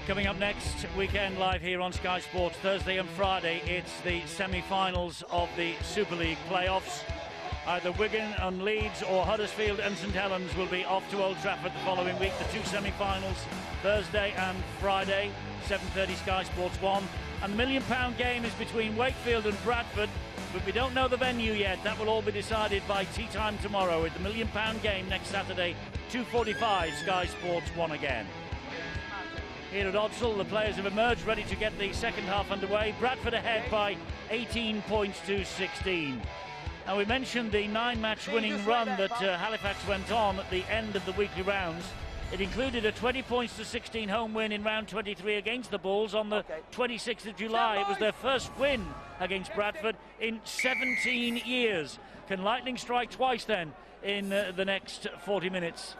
Coming up next weekend live here on Sky Sports, Thursday and Friday, it's the semi-finals of the Super League playoffs. Either Wigan and Leeds or Huddersfield and St Helens will be off to Old Trafford the following week. The two semi-finals, Thursday and Friday, 7:30 Sky Sports 1. And the £1 million game is between Wakefield and Bradford, but we don't know the venue yet. That will all be decided by tea time tomorrow at the £1 million game next Saturday, 2:45 Sky Sports 1 again. Here at Odsal, the players have emerged ready to get the second half underway. Bradford ahead by 18 points to 16. Now, we mentioned the 9-match winning run that Halifax went on at the end of the weekly rounds. It included a 20 points to 16 home win in round 23 against the Bulls on the 26th of July. It was their first win against Bradford in 17 years. Can lightning strike twice then in the next 40 minutes?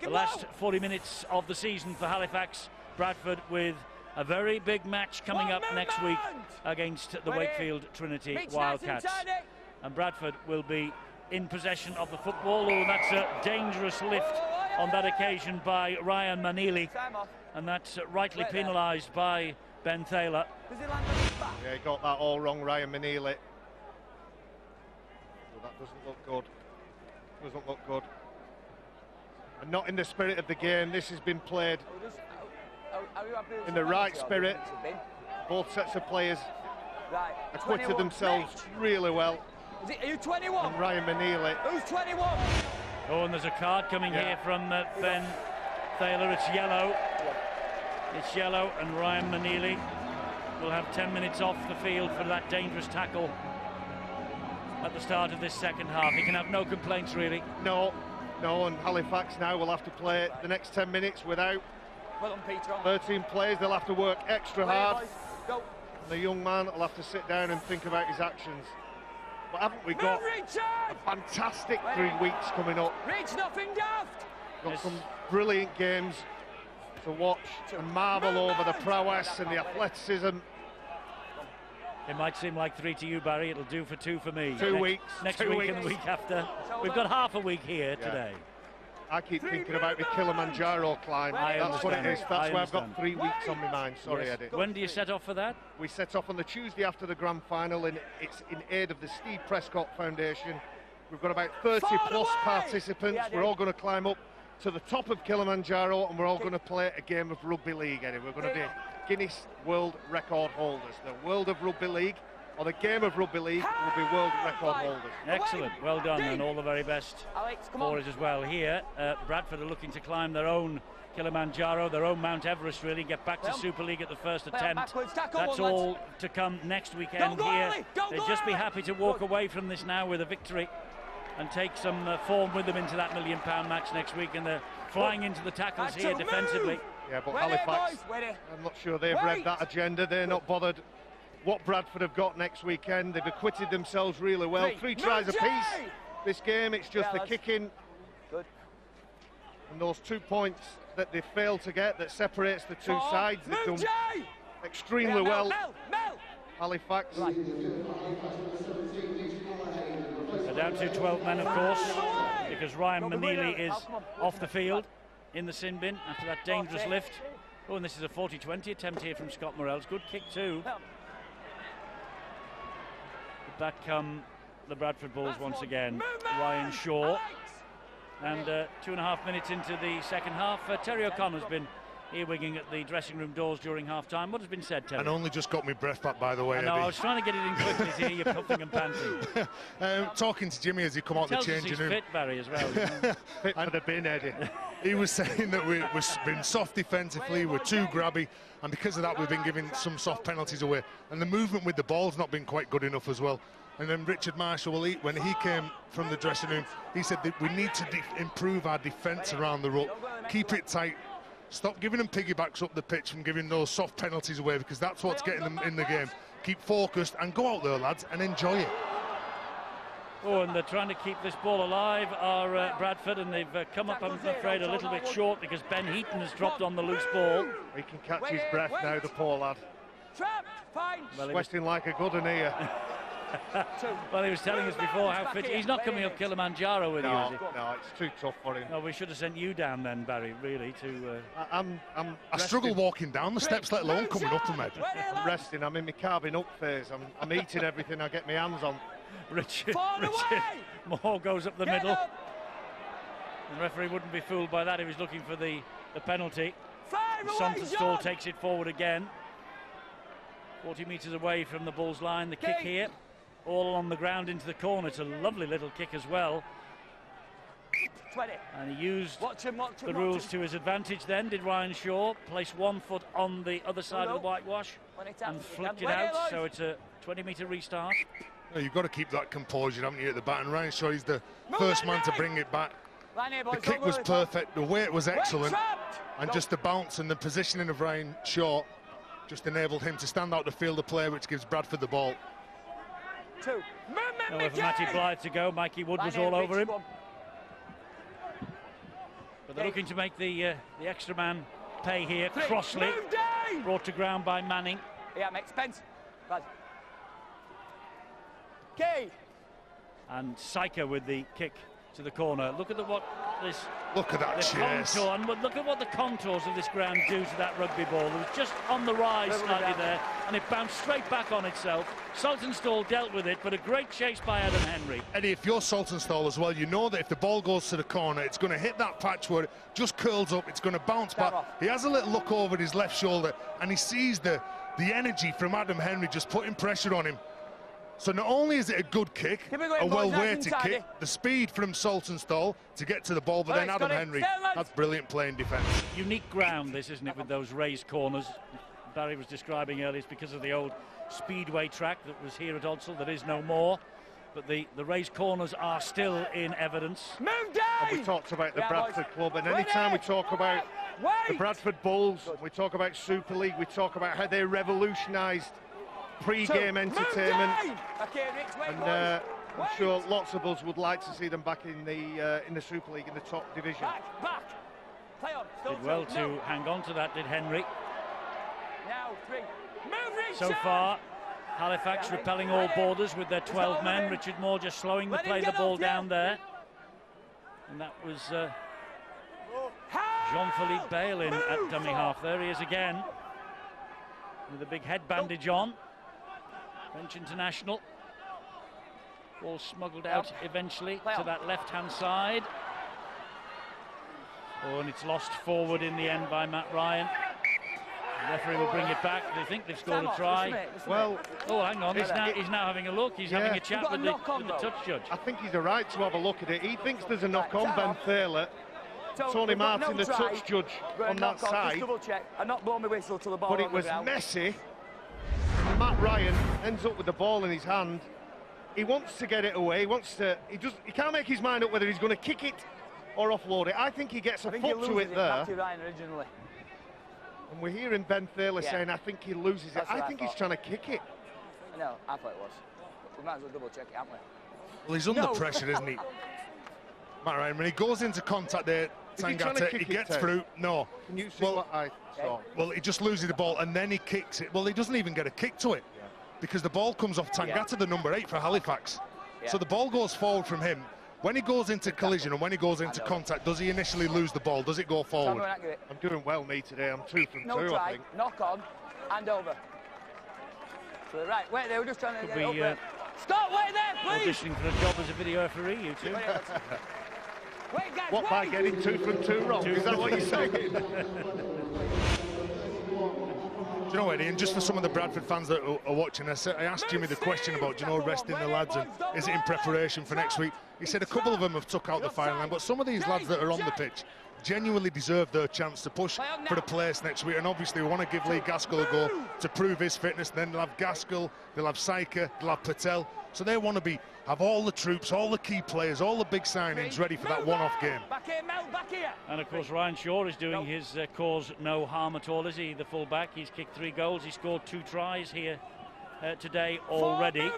The last 40 minutes of the season for Halifax. Bradford with a very big match coming up next week against the Wakefield Trinity Wildcats. And Bradford will be in possession of the football. Oh, that's a dangerous lift on that occasion by Ryan Manili. And that's rightly penalised by Ben Thaler. Yeah, he got that all wrong, Ryan Manili. Well, that doesn't look good. Doesn't look good. And not in the spirit of the game. This has been played in the right spirit. Both sets of players acquitted themselves really well. Are you 21? And Ryan Manili. Who's 21? Oh, and there's a card coming here from Ben Thaler. It's yellow. It's yellow, and Ryan Manili will have 10 minutes off the field for that dangerous tackle at the start of this second half. He can have no complaints, really. No, and Halifax now will have to play the next 10 minutes without 13 players. They'll have to work extra hard. And the young man will have to sit down and think about his actions. But haven't we got a fantastic 3 weeks coming up? Got some brilliant games to watch and marvel over the prowess and the athleticism. It might seem like 3 to you, Barry. It'll do for 2 for me. 2 weeks. Next week and the week after. We've got half a week here today. I keep thinking about the Kilimanjaro climb. That's what it is. That's why I've got 3 weeks on my mind. Sorry, Eddie. When do you set off for that? We set off on the Tuesday after the grand final, and it's in aid of the Steve Prescott Foundation. We've got about 30 plus participants. We're all going to climb up to the top of Kilimanjaro, and we're all going to play a game of rugby league, Eddie. We're going to be Guinness World Record holders. The World of Rugby League, or the game of rugby league, will be world record holders. Excellent, well done, and all the very best for it as well. Here, Bradford are looking to climb their own Kilimanjaro, their own Mount Everest, really, get back to Super League at the first attempt. That's all to come next weekend here. They'd just be happy to walk away from this now with a victory and take some form with them into that £1 million match next week, and they're flying into the tackles here defensively. Yeah, but Halifax, I'm not sure they've read that agenda. They're not bothered what Bradford have got next weekend. They've acquitted themselves really well. 3 tries apiece this game. It's just the kicking and those 2 points that they failed to get that separates the two sides. They've done extremely well. Halifax. They're down to 12 men, of course, because Ryan Manili is off the field in the sin bin after that dangerous lift. Oh, and this is a 40-20 attempt here from Scott Morrell's. Good kick too. Back come the Bradford Bulls once again. Ryan Shaw. And 2.5 minutes into the second half, Terry O'Connor's been earwigging at the dressing room doors during half-time. What has been said, Terry? And only just got my breath back, by the way, Eddie. I was trying to get it in quickly to hear you puffing and panting. Talking to Jimmy as he come out the changing room. Fit, Barry, as well. Fit for the bin, Eddie. He was saying that we've been soft defensively, we're too grabby, and because of that we've been giving some soft penalties away. And the movement with the ball's not been quite good enough as well. And then Richard Marshall, when he came from the dressing room, he said that we need to improve our defence around the ruck, keep it tight, stop giving them piggybacks up the pitch and giving those soft penalties away, because that's what's getting them in the game. Keep focused and go out there, lads, and enjoy it. Oh, and they're trying to keep this ball alive, are Bradford, and they've come up, I'm afraid, a little bit short because Ben Heaton has dropped on the loose ball. He can catch his breath now, the poor lad. Sweating like a good one here. Well, he was telling us before how fit. He's not coming up Kilimanjaro with you, is he? No, it's too tough for him. No, we should have sent you down then, Barry, really, to... I struggle walking down the steps, let alone coming up them, Ed. I'm resting, I'm in my carving up phase. I'm eating everything I get my hands on. Richard Moore goes up the middle. The referee wouldn't be fooled by that. He was looking for the penalty. Saltonstall takes it forward again. 40 metres away from the Bulls line. The kick here, all on the ground into the corner. It's a lovely little kick as well. 20. And he used the rules to his advantage then, did Ryan Shaw. Placed 1 foot on the other side of the whitewash and flicked it out, so it's a 20-metre restart. Well, you've got to keep that composure, haven't you, at the bat? And Ryan Shaw is the first man to bring it back. The kick was perfect, the weight was excellent, and just the bounce and the positioning of Ryan Shaw just enabled him to stand out the field of play, which gives Bradford the ball. Nowhere for Matty Blythe to go. Mikey Wood was all over him. But they're looking to make the extra man pay here. Crossley brought to ground by Manning. Yeah, makes sense. Okay. And Syker with the kick to the corner. Look at Look at that chase. Look at what the contours of this ground do to that rugby ball. It was just on the rise slightly there, and it bounced straight back on itself. Saltonstall dealt with it, but a great chase by Adam Henry. Eddie, if you're Saltonstall as well, you know that if the ball goes to the corner, it's going to hit that patch where it just curls up, it's going to bounce back. He has a little look over his left shoulder, and he sees the energy from Adam Henry just putting pressure on him. So not only is it a good kick, a well-weighted kick, the speed from Saltonstall to get to the ball, but then Adam Henry, that's brilliant play in defence. Unique ground this, isn't it, with those raised corners Barry was describing earlier. It's because of the old speedway track that was here at Odsal. There is no more, but the raised corners are still in evidence. And we talked about the Bradford club, and any time we talk about the Bradford Bulls, we talk about Super League, we talk about how they revolutionised pre-game entertainment, and I'm sure lots of us would like to see them back in the Super League, in the top division. Did well to hang on to that, did Henry. So far, Halifax repelling all borders with their 12 men. Richard Moore just slowing the play, the ball down there. And that was Jean-Philippe Bale in at dummy half. There he is again, with a big head bandage on. French international. Ball smuggled out eventually to that left-hand side. Oh, and it's lost forward in the end by Matt Ryan. The referee will bring it back. They think they've scored a try. Well, oh, hang on. He's now having a look. He's having a chat with the touch judge. I think he's a right to have a look at it. He thinks there's a knock on Ben Thaler. Tony Martin, the touch judge on that side. I'm not blowing my whistle till the ball. But it was messy. Matt Ryan ends up with the ball in his hand. He wants to get it away. He can't make his mind up whether he's going to kick it or offload it. I think he gets a foot to it there. Ryan originally. And we're hearing Ben Thaler saying, I think he loses it. I think he's trying to kick it. No, I thought it was. We might as well double check it, haven't we? Well, he's under pressure, isn't he? Matt Ryan, when he goes into contact there, Tangata, he gets through. No. Can you see what I saw? Well, he just loses the ball and then he kicks it. Well, he doesn't even get a kick to it because the ball comes off Tangata, the number 8 for Halifax. So the ball goes forward from him. When he goes into collision and when he goes into contact, does he initially lose the ball? Does it go forward? I'm doing well, me, today. I'm 2 from 2, I think. Knock on, hand over. So, right, wait there, we're just trying to get it up there. Stop, wait there, please! Auditioning for a job as a video referee, you two. Wait, guys, what, by getting 2 from 2 wrong? Is that what you're saying? Do you know, Eddie, and just for some of the Bradford fans that are watching, I asked Jimmy the question about, you know, resting the lads and is it in preparation for next week? He said a couple of them have took out the firing line, but some of these lads that are on the pitch genuinely deserve their chance to push for a place next week, and obviously we want to give Lee Gaskell a go to prove his fitness. Then they'll have Gaskell, they'll have Syker, they'll have Patel, so they want to have all the troops, all the key players, all the big signings ready for that one-off game. Back here, Mel, back here. And of course Ryan Shaw is doing his cause no harm at all, is he? The full-back, he's kicked 3 goals, he scored 2 tries here today already.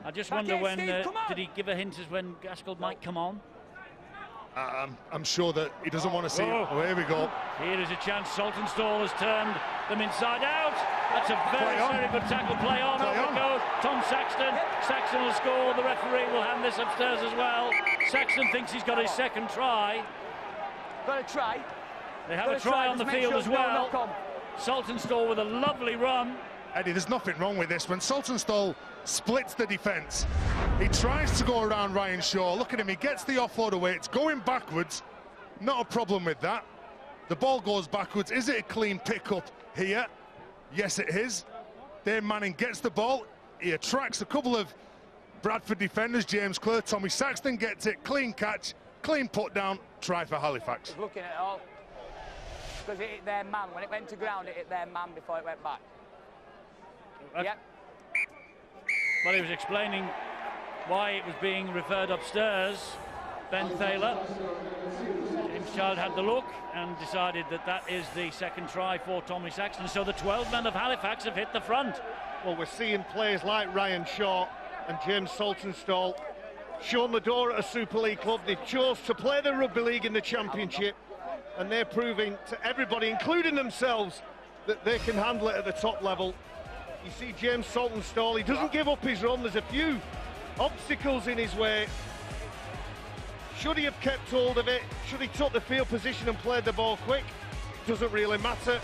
I just wonder when, did he give a hint as when Gaskell might come on? I'm sure that he doesn't want to see it. Oh, here we go. Here is a chance. Saltonstall has turned them inside out. That's a very good tackle. Play on. Over it goes. Tom Saxton. Saxton will score. The referee will hand this upstairs as well. Saxton thinks he's got his second try. Got a try. They have a try on the field as well. Saltonstall with a lovely run. Eddie, there's nothing wrong with this. When Saltonstall splits the defence, he tries to go around Ryan Shaw. Look at him, he gets the offload away. It's going backwards. Not a problem with that. The ball goes backwards. Is it a clean pick-up here? Yes, it is. Dave Manning gets the ball. He attracts a couple of Bradford defenders, James Clare. Tommy Saxton gets it. Clean catch, clean put down. Try for Halifax. Looking at it all. Because it hit their man. When it went to ground, it hit their man before it went back. Yep. Well, he was explaining why it was being referred upstairs. Ben Thaler. James Child had the look and decided that that is the second try for Tommy Saxton. So the 12 men of Halifax have hit the front. Well, we're seeing players like Ryan Shaw and James Saltonstall shown the door at a Super League club. They chose to play the Rugby League in the Championship, and they're proving to everybody, including themselves, that they can handle it at the top level. You see James Saltonstall, he doesn't give up his run. There's a few obstacles in his way. Should he have kept hold of it? Should he took the field position and played the ball quick? Doesn't really matter,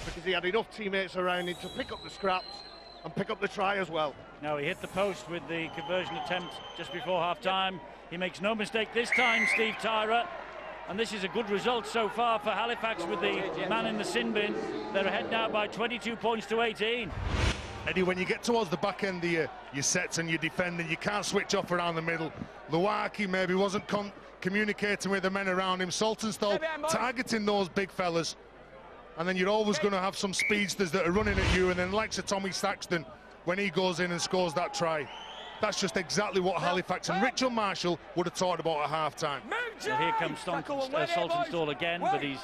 because he had enough teammates around him to pick up the scraps and pick up the try as well. Now he hit the post with the conversion attempt just before half-time. He makes no mistake this time, Steve Tyra. And this is a good result so far for Halifax with the man in the sin bin. They're ahead now by 22 points to 18. Eddie, when you get towards the back end of your sets and you're defending, you can't switch off around the middle. Luaki maybe wasn't communicating with the men around him. Saltonstall targeting those big fellas. And then you're always going to have some speedsters that are running at you. And then likes of Tommy Saxton, when he goes in and scores that try. That's just exactly what Halifax and Richard Marshall would have talked about at half-time. So here comes Saltonstall again, but he's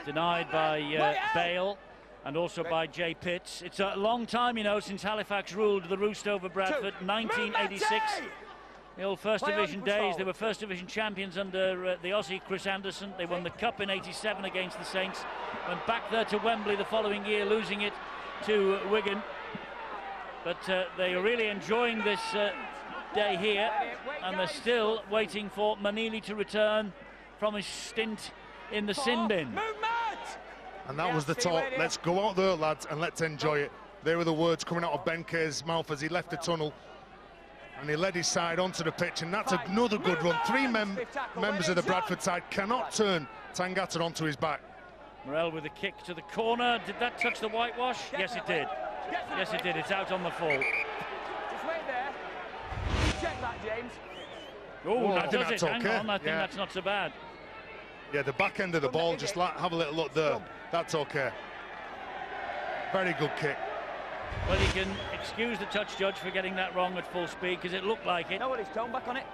denied by Bale and also by Jay Pitts. It's a long time, you know, since Halifax ruled the roost over Bradford, 1986. The old First Division days. They were First Division champions under the Aussie Chris Anderson. They won the Cup in '87 against the Saints. Went back there to Wembley the following year, losing it to Wigan. But they are really enjoying this day here, and they're still waiting for Manili to return from his stint in the sin bin. And that was the talk. Let's go out there, lads, and let's enjoy it. There were the words coming out of Ben Kay's mouth as he left the tunnel, and he led his side onto the pitch, and that's another good run. Three members of the Bradford side cannot turn Tangata onto his back. Morel with a kick to the corner. Did that touch the whitewash? Yes, it did. Yes, it did. It's out on the full. Just wait there. Check that, James. Oh, that does it. Hang on, I think that's not so bad. Yeah, the back end of the ball, just have a little look there. That's okay. Very good kick. Well, you can excuse the touch judge for getting that wrong at full speed, because it looked like it. Nobody's tone back on it.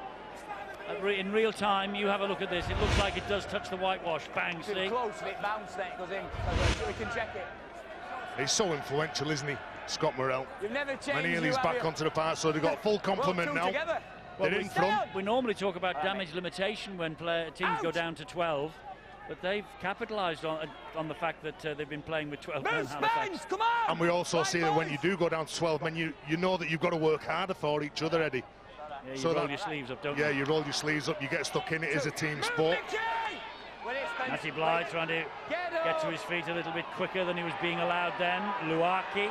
In real time, you have a look at this. It looks like it does touch the whitewash. Bang, see? Close, and it bounced, then it goes in. So we can check it. He's so influential, isn't he, Scott Morel? You've never changed. Manili's back onto the park, so they've got full complement now. They're in front. We normally talk about damage limitation when teams go down to 12, but they've capitalised on the fact that they've been playing with 12 men Halifax. Come on! And we also see that when you do go down to 12 men, you know that you've got to work harder for each other, Eddie. Yeah, you roll your sleeves up, don't you? Yeah, you roll your sleeves up, you get stuck in. It is a team sport. Matty Blythe trying to get to his feet a little bit quicker than he was being allowed then. Luaki.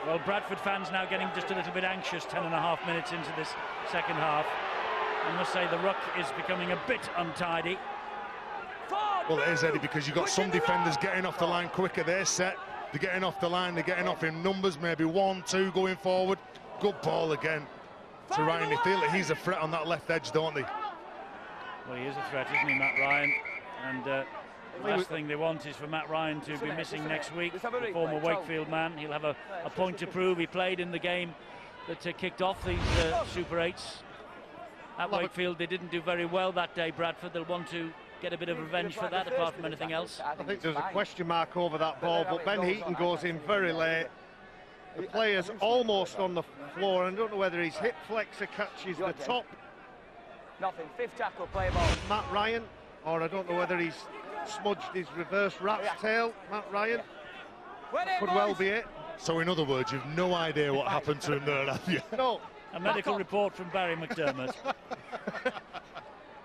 Well, Bradford fans now getting just a little bit anxious 10.5 minutes into this second half. I must say the ruck is becoming a bit untidy. Well, it is, Eddie, because you've got some defenders getting off the line quicker. They're set, they're getting off the line, they're getting off in numbers, maybe 1, 2 going forward. Good ball again to Ryan. They feel that he's a threat on that left edge, don't they? Well, he is a threat, isn't he, Matt Ryan? And the last thing they want is for Matt Ryan to be missing next week. The former Wakefield man. He'll have a point to prove. He played in the game that kicked off these Super 8s. At Wakefield, they didn't do very well that day, Bradford. They'll want to get a bit of revenge for that, apart from anything else. I think there's a question mark over that ball, but Ben Heaton goes in very late. The player's almost on the floor, and I don't know whether his hip flexor catches the top Nothing. 5th tackle, play ball. Matt Ryan, or I don't know whether he's smudged his reverse rat's tail. Matt Ryan. Could well be it. So in other words, you've no idea what happened to him there, have you? No. A medical report from Barry McDermott.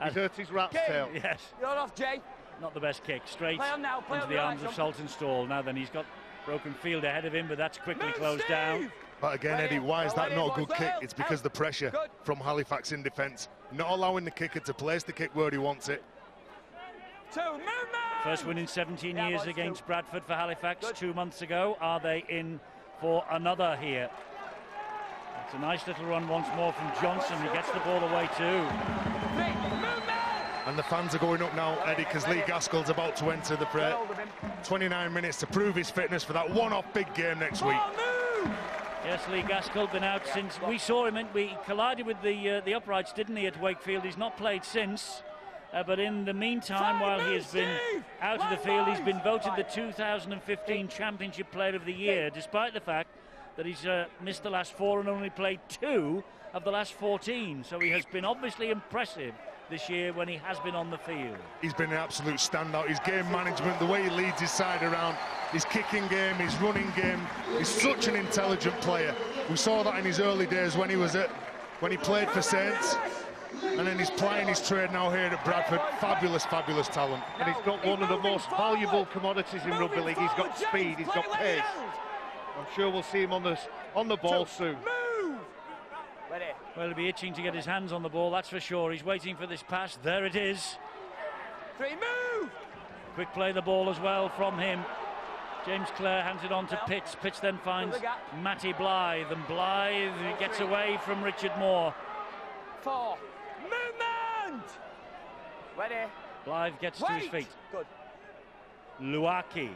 He's hurt his rat's tail. Yes. You're off, Jay. Not the best kick. Straight Play into the arms of Saltonstall. Now then, he's got broken field ahead of him, but that's quickly closed down. But again, Eddie, why is that not a good kick? It's because the pressure from Halifax in defence, not allowing the kicker to place the kick where he wants it. First win in 17 years against Bradford for Halifax 2 months ago. Are they in for another here? It's a nice little run once more from Johnson. He gets the ball away too. And the fans are going up now, Eddie, because Lee Gaskell's about to enter the fray. 29 minutes to prove his fitness for that one-off big game next week. Yes, Lee Gaskell been out since we saw him. We collided with the uprights, didn't he, at Wakefield? He's not played since. But in the meantime, while he has been out of the field, he's been voted the 2015 Championship Player of the Year, despite the fact that he's missed the last 4 and only played 2 of the last 14. So he has been obviously impressive this year when he has been on the field. He's been an absolute standout. His game management, the way he leads his side around, his kicking game, his running game. He's such an intelligent player. We saw that in his early days when he played for Saints. And then he's playing his trade now here at Bradford. Fabulous, fabulous talent. And he's got one of the most valuable commodities in rugby league. He's got speed, he's got pace. I'm sure we'll see him on the ball soon. Well, he'll be itching to get his hands on the ball, that's for sure. He's waiting for this pass. There it is. Quick play the ball as well from him. James Clare hands it on to Pitts. Pitts then finds Matty Blythe, and Blythe gets away from Richard Moore. 4. Movement! Ready. Blythe gets to his feet. Good. Luaki.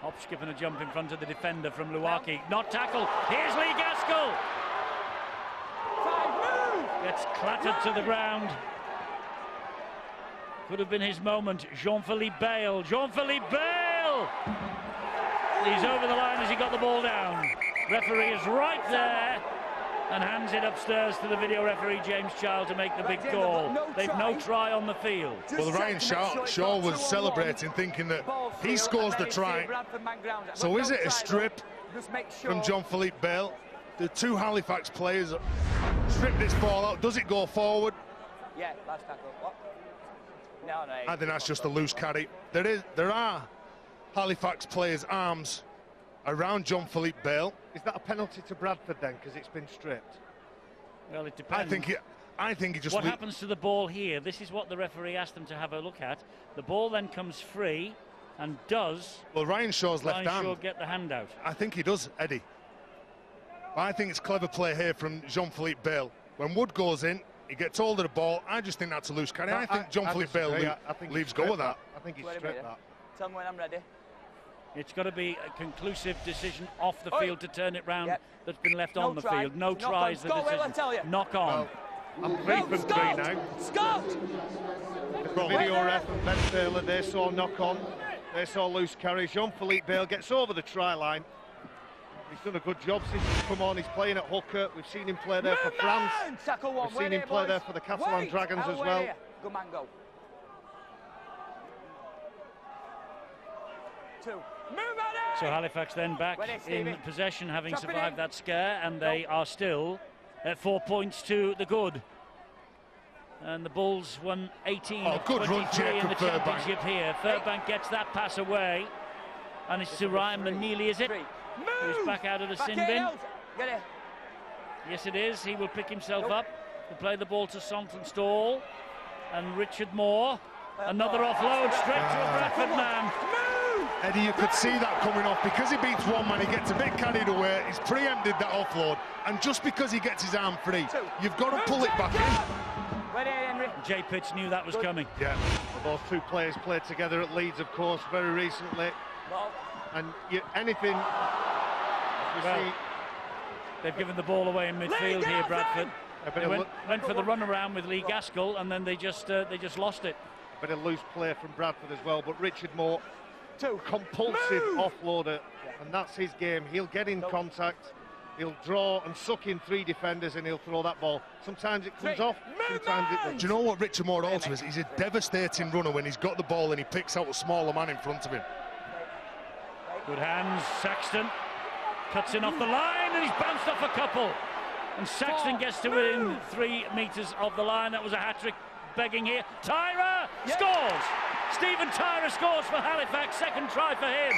Hop, skip and a jump in front of the defender from Luaki. Not tackled. Here's Lee Gaskell. 5, move! Gets clattered to the ground. Could have been his moment. Jean-Philippe Bale. Jean-Philippe Bale! He's over the line as he got the ball down. Referee is right there and hands it upstairs to the video referee, James Child, to make the big call. They've no try on the field. Well, Ryan Shaw was celebrating, thinking that he scores the try. So is it a strip from Jean-Philippe Bale? The 2 Halifax players strip this ball out. Does it go forward? Yeah, last tackle. What? No. I think that's just a loose carry. There are Halifax players' arms around Jean-Philippe Bale. Is that a penalty to Bradford then, because it's been stripped? Well, it depends. I think he just... What happens to the ball here? This is what the referee asked them to have a look at. The ball then comes free, and does... Well, Ryan Shaw's left hand. Ryan Shaw get the hand out? I think he does, Eddie. I think it's clever play here from Jean-Philippe Bale. When Wood goes in, he gets hold of the ball. I just think that's a loose carry. I think Jean-Philippe Bale leaves go with that. I think he's stripped that. Tell me when I'm ready. It's got to be a conclusive decision off the field to turn it round that's been left on the field. No tries, the decision. Knock on. I'm 3 from 3 now. Scott! The video ref and Ben Taylor, they saw knock on. They saw loose carry. Jean-Philippe Bale gets over the try line. He's done a good job since he's come on. He's playing at hooker. We've seen him play there for France. We've seen him play there for the Catalan Dragons as well. Good man, go. 2. So Halifax then back in possession, having survived that scare, and they are still at 4 points to the good. And the Bulls won 18 of 23 in the championship here. Furbank gets that pass away, and it's to Ryan Neely, is it? Who's back out of the sin bin. Yes, it is. He will pick himself up to play the ball to Saltonstall, and Richard Moore. Another offload straight to a Bradford man. Eddie, you could see that coming off. Because he beats one man, he gets a bit carried away. He's preempted that offload, and just because he gets his arm free, you've got to pull it back in. Jay Pitts knew that was coming. Yeah, those 2 players played together at Leeds, of course, very recently. And anything... Well, they've given the ball away in midfield here, Bradford. They went for the run around with Lee Gaskell, and then they just lost it. Bit of loose play from Bradford as well, but Richard Moore, compulsive offloader, and that's his game. He'll get in contact, He'll draw and suck in 3 defenders and he'll throw that ball. Sometimes it comes off, sometimes it doesn't. Do you know what Richard Moore also is? He's a devastating runner when he's got the ball and he picks out a smaller man in front of him. Good hands, Saxton. Cuts in off the line and he's bounced off a couple. And Saxton gets to within 3 metres of the line. That was a hat-trick begging here. Tyra scores! Stephen Tyra scores for Halifax. Second try for him.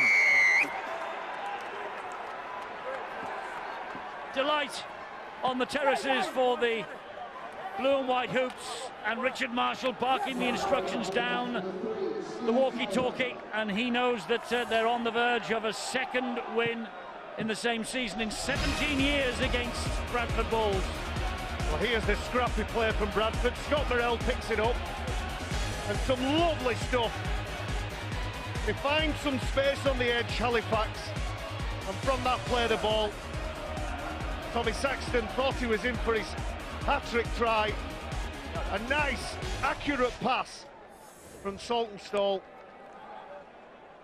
Delight on the terraces for the blue and white hoops, and Richard Marshall barking the instructions down the walkie-talkie, and he knows that they're on the verge of a second win in the same season in 17 years against Bradford Bulls. Well, here's the scrappy play from Bradford. Scott Morrell picks it up, and some lovely stuff. They find some space on the edge, Halifax, and from that play the ball, Tommy Saxton thought he was in for his hat-trick try. A nice, accurate pass from Saltonstall.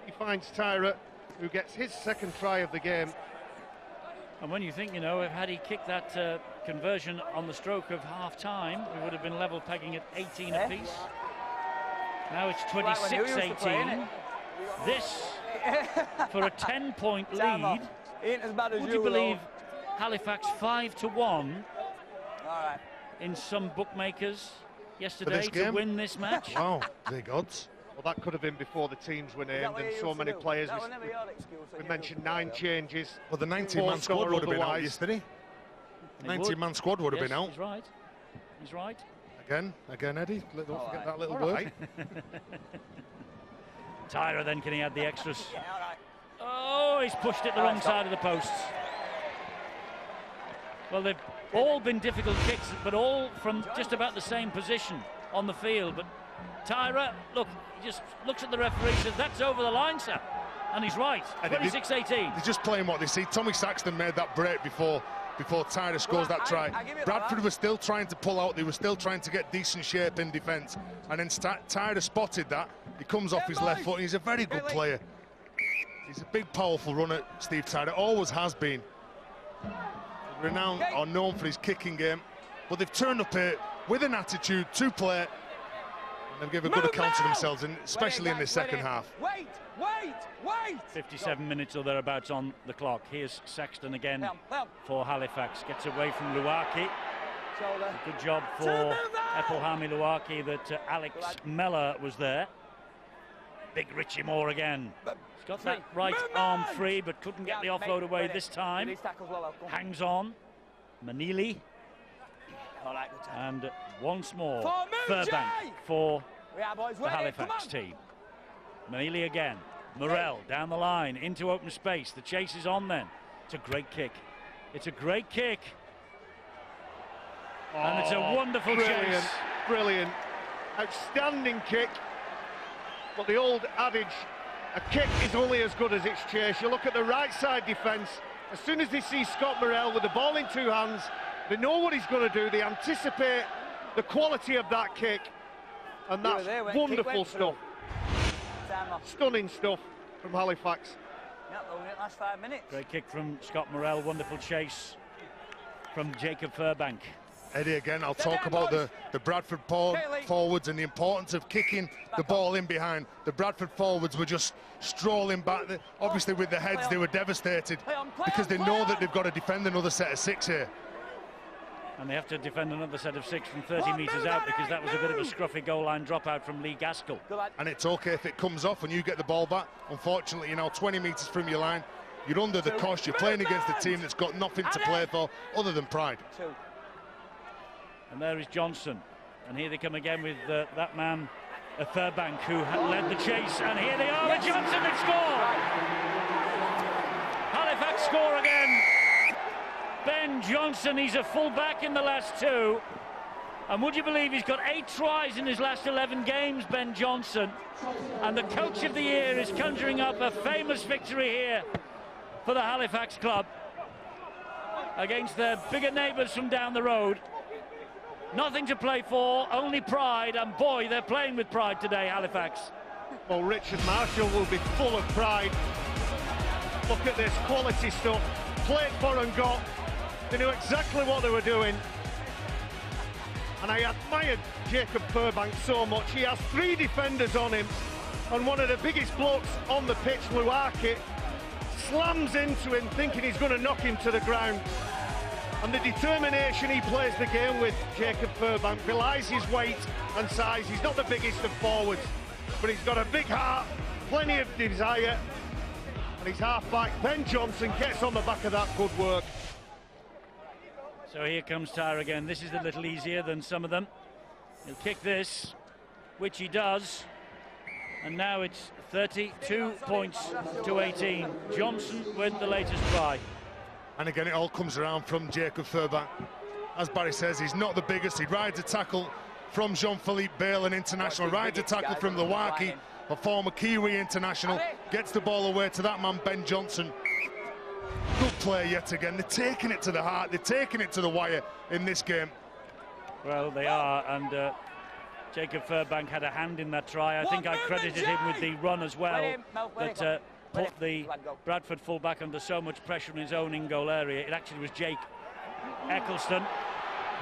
He finds Tyra, who gets his second try of the game. And when you think, you know, had he kicked that conversion on the stroke of half-time, we would have been level pegging at 18 apiece. Now it's 26-18. This for a 10-point lead. Would you believe Halifax 5-1 in some bookmakers yesterday to win this match? Wow, big odds. Well, that could have been before the teams were named and so many players. We mentioned 9 changes. Well, the 19-man squad would have been out yesterday. The 19-man squad would have been out. He's right. He's right. Again, Eddie. Don't forget that little word. Tyra then, can he add the extras? Oh, he's pushed it the wrong side of the posts. Well, they've all been difficult kicks, but all from just about the same position on the field. But Tyra, look, he just looks at the referee and says, that's over the line, sir. And he's right, 26-18. They're just playing what they see. Tommy Saxton made that break before Tyra scores that try. Bradford was still trying to pull out. They were still trying to get decent shape in defence. And then Tyra spotted that. He comes off his left foot, and he's a very good player. He's a big, powerful runner, Steve Tyra. Always has been. Renowned or known for his kicking game. But they've turned up here with an attitude to play. And they'll give a good account of themselves, especially in the second half. Wait! 57 minutes or thereabouts on the clock. Here's Saxton again for Halifax. Gets away from Luaki. Good job for Epelhami Luaki that Alex Meller was there. Big Richie Moore again. He's got that right arm free, but couldn't get the offload away this time. Hangs on. Manili. And once more, Furbank for the Halifax team. Manili again. Morrell down the line into open space. The chase is on then. It's a great kick. It's a great kick. And it's a wonderful chase. Brilliant. Outstanding kick. But the old adage, a kick is only as good as its chase. You look at the right side defence. As soon as they see Scott Morrell with the ball in 2 hands, they know what he's going to do. They anticipate the quality of that kick. And that's wonderful stuff. Stunning stuff from Halifax. Last 5 minutes. Great kick from Scott Morrell. Wonderful chase from Jacob Furbank. Eddie, again, I'll talk about the Bradford forwards and the importance of kicking the ball in behind. The Bradford forwards were just strolling back. Obviously, with the heads, they were devastated because they know that they've got to defend another set of 6 here. And they have to defend another set of 6 from 30 metres out because that was a bit of a scruffy goal line dropout from Lee Gaskell. And it's okay if it comes off and you get the ball back. Unfortunately, you're now 20 metres from your line. You're under the cosh. You're playing against a team that's got nothing to play for other than pride. And there is Johnson. And here they come again with that man, Furbank, who led the chase. And here they are, Johnson that score! Halifax score again. Ben Johnson, he's a full-back in the last 2. And would you believe he's got 8 tries in his last 11 games, Ben Johnson. And the coach of the year is conjuring up a famous victory here for the Halifax club against their bigger neighbours from down the road. Nothing to play for, only pride, and boy, they're playing with pride today, Halifax. Well, Richard Marshall will be full of pride. Look at this quality stuff, played for and got. They knew exactly what they were doing. And I admired Jacob Furbank so much. He has 3 defenders on him, and one of the biggest blokes on the pitch, Luaki, slams into him thinking he's going to knock him to the ground. And the determination he plays the game with, Jacob Furbank, belies his weight and size. He's not the biggest of forwards, but he's got a big heart, plenty of desire, and his half-back, Ben Johnson, gets on the back of that good work. So here comes Tyre again. This is a little easier than some of them. He'll kick this, which he does. And now it's 32 points to 18. Johnson with the latest try. And again, it all comes around from Jacob Furbank. As Barry says, he's not the biggest. He rides a tackle from Jean-Philippe Bale, an international. Rides a tackle from Luaki, a former Kiwi international. Gets the ball away to that man, Ben Johnson. Good play yet again. They're taking it to the heart. They're taking it to the wire in this game. Well, they are, and Jacob Furbank had a hand in that try. I think I credited him with the run as well that put the Bradford fullback under so much pressure in his own in-goal area. It actually was Jake Eccleston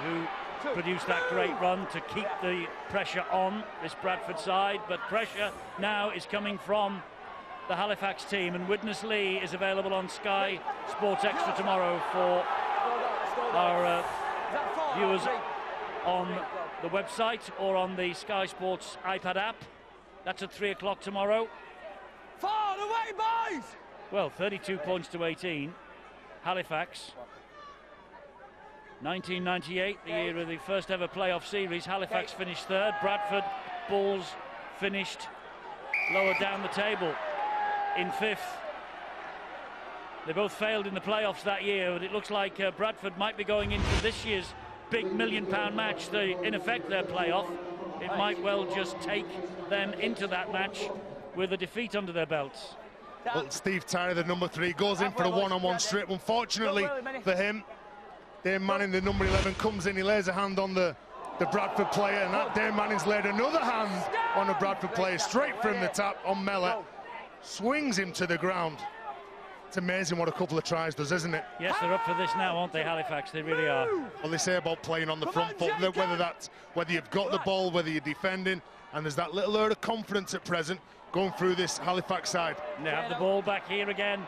who produced that great run to keep the pressure on this Bradford side, but pressure now is coming from the Halifax team, and Widnes Lee is available on Sky Sports Extra tomorrow for our viewers on the website or on the Sky Sports iPad app. That's at 3 o'clock tomorrow. Far away, boys! Well, 32 points to 18. Halifax. 1998, the year of the first ever playoff series. Halifax finished third. Bradford Bulls finished lower down the table in fifth. They both failed in the playoffs that year, but it looks like Bradford might be going into this year's big £1 million match, in effect their playoff. It might well just take them into that match with a defeat under their belts. Well, Steve Tyre, the number 3, goes in for a one-on-one strip. Unfortunately for him, Dane Manning, the number 11, comes in. He lays a hand on the Bradford player, and that Dane Manning's laid another hand on the Bradford player, straight from the tap on Mellor. Swings him to the ground. It's amazing what a couple of tries does, isn't it? Yes, they're up for this now, aren't they, Halifax? They really are. Well, they say about playing on the front foot, whether you've got the ball, whether you're defending, and there's that little air of confidence at present going through this Halifax side. They have the ball back here again.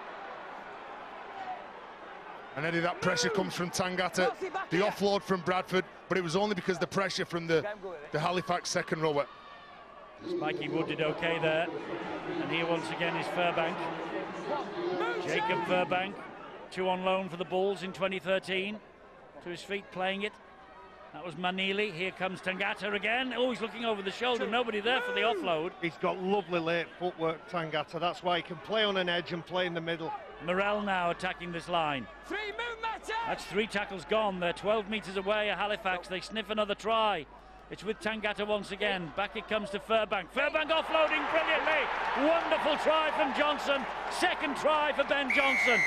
And Eddie, that pressure comes from Tangata, the offload from Bradford, but it was only because the pressure from the Halifax second rower. Mikey Wood did okay there, and here once again is Furbank. Jacob Furbank, 2 on loan for the Bulls in 2013, to his feet playing it. That was Manili. Here comes Tangata again. Oh, he's looking over the shoulder, nobody there for the offload. He's got lovely late footwork, Tangata. That's why he can play on an edge and play in the middle. Morel now attacking this line. That's 3 tackles gone. They're 12 metres away at Halifax. They sniff another try. It's with Tangata once again. Back it comes to Furbank. Furbank offloading brilliantly. Wonderful try from Johnson. Second try for Ben Johnson.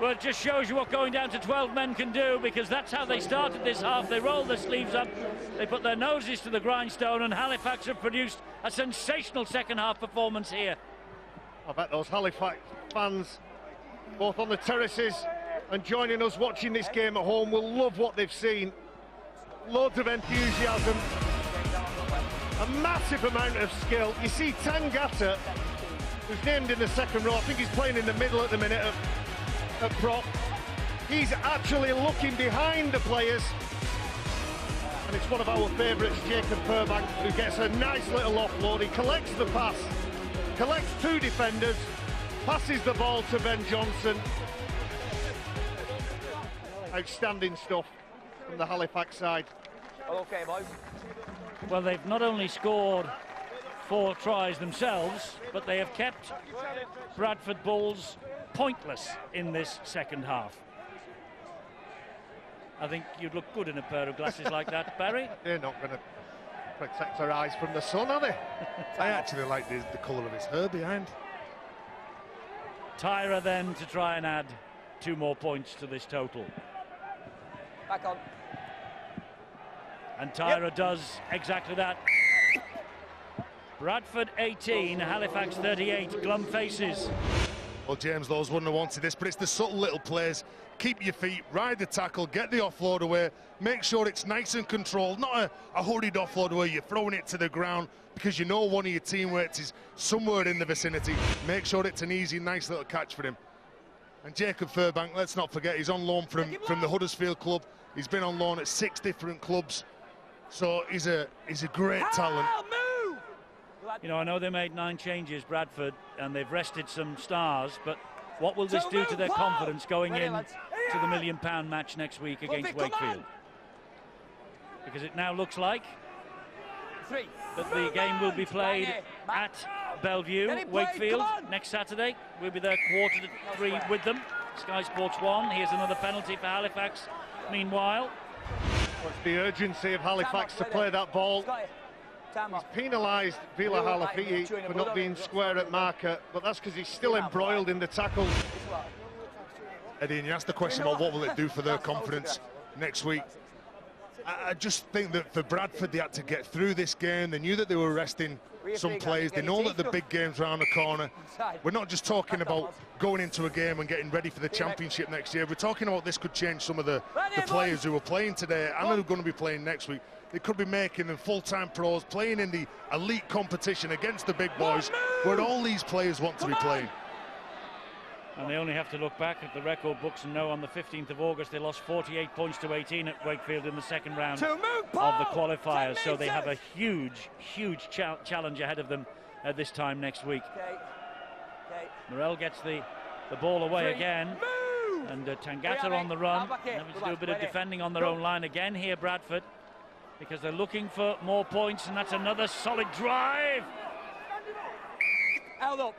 Well, it just shows you what going down to 12 men can do, because that's how they started this half. They rolled their sleeves up, they put their noses to the grindstone, and Halifax have produced a sensational second half performance here. I bet those Halifax fans, both on the terraces and joining us watching this game at home, will love what they've seen. Loads of enthusiasm, a massive amount of skill. You see Tangata, who's named in the second row, I think he's playing in the middle at the minute at prop. He's actually looking behind the players, and it's one of our favourites, Jacob Furbank, who gets a nice little offload. He collects the pass, collects 2 defenders, passes the ball to Ben Johnson. Outstanding stuff from the Halifax side. Okay, boys. Well, they've not only scored 4 tries themselves, but they have kept Bradford Bulls pointless in this second half. I think you'd look good in a pair of glasses like that, Barry. They're not going to protect their eyes from the sun, are they? I actually like the colour of his hair behind. Tyra then to try and add 2 more points to this total. Back on. And Tyra does exactly that. Bradford 18, Halifax 38, glum faces. Well, James Lowes wouldn't have wanted this, but it's the subtle little plays. Keep your feet, ride the tackle, get the offload away, make sure it's nice and controlled, not a hurried offload where you're throwing it to the ground because you know one of your teammates is somewhere in the vicinity. Make sure it's an easy, nice little catch for him. And Jacob Furbank, let's not forget, he's on loan from the Huddersfield club. He's been on loan at 6 different clubs, so he's a great talent. You know, I know they made 9 changes, Bradford, and they've rested some stars, but what will this do to their confidence going in to the £1 million match next week against Wakefield? Because it now looks like that the game will be played at Bellevue, Wakefield, next Saturday. We'll be there 2:45 with them. Sky Sports 1. Here's another penalty for Halifax. Meanwhile, what's the urgency of Halifax to play that ball? He's penalised Vila Halafihi for not being square at marker, but that's because he's still embroiled in the tackle. Eddie, and you asked the question about what will it do for their confidence next week. I just think that for Bradford, they had to get through this game. They knew that they were resting some players. They know that the big game's around the corner. We're not just talking about going into a game and getting ready for the championship next year. We're talking about this could change some of the players who are playing today and who are going to be playing next week. They could be making them full-time pros, playing in the elite competition against the big boys, where all these players want to be playing. And they only have to look back at the record books and know on the 15th of August they lost 48 points to 18 at Wakefield in the second round of the qualifiers. So they have a huge, huge challenge ahead of them at this time next week. Morel gets the ball away again. And Tangata on the run. Having to do a bit of defending on their own line again here, Bradford, because they're looking for more points, and that's another solid drive.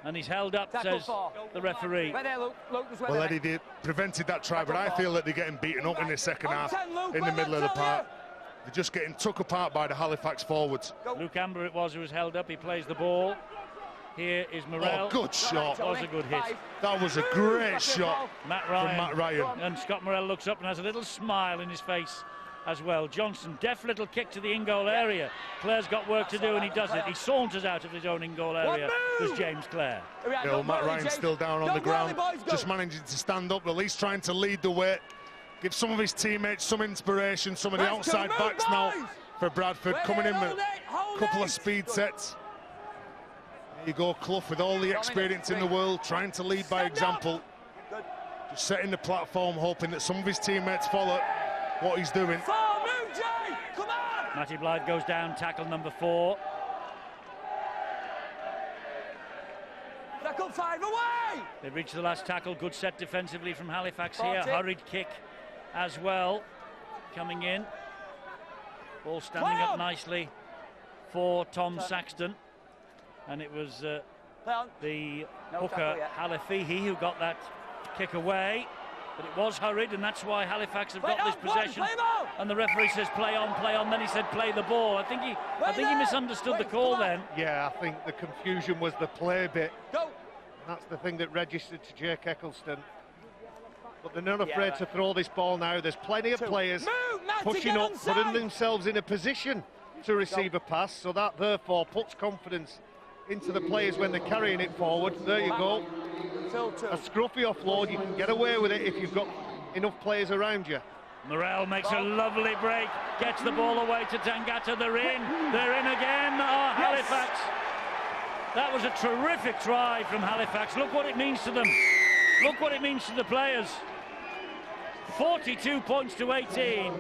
And he's held up, says the referee. Well, Eddie, they prevented that try, but I feel that they're getting beaten up in the second half, in the middle of the park. They're just getting took apart by the Halifax forwards. Luke Amber it was who was held up. He plays the ball. Here is Morel. Oh, good shot. That was a good hit. That was a great shot from Matt Ryan. And Scott Morel looks up and has a little smile in his face as well. Johnson, deft little kick to the in-goal area. Clare's got work to do and he does it. He saunters out of his own in-goal area. There's James Clare. Matt Ryan's still down on the ground, just managing to stand up, at least trying to lead the way. Give some of his teammates some inspiration. Some of the outside backs now for Bradford coming in with a couple of speed sets. There you go, Clough, with all the experience in the world, trying to lead by example. Just setting the platform, hoping that some of his teammates follow what he's doing. Matty Blythe goes down, tackle number 4. Tackle 5 away! They reach the last tackle. Good set defensively from Halifax here. Hurried kick as well. Coming in. Ball standing up nicely for Tom Saxton. And it was the hooker Halafihi who got that kick away. But it was hurried, and that's why Halifax have got this possession. And the referee says play on, play on. Then he said play the ball. I think he misunderstood the call then. Yeah, I think the confusion was the play bit. And that's the thing that registered to Jake Eccleston. But they're not afraid to throw this ball now. There's plenty of players pushing up, putting themselves in a position to receive a pass. So that therefore puts confidence into the players when they're carrying it forward. There you go. A scruffy offload, you can get away with it if you've got enough players around you. Morel makes a lovely break, gets the ball away to Tangata. They're in again. Oh, Halifax. That was a terrific try from Halifax. Look what it means to them. Look what it means to the players. 42 points to 18.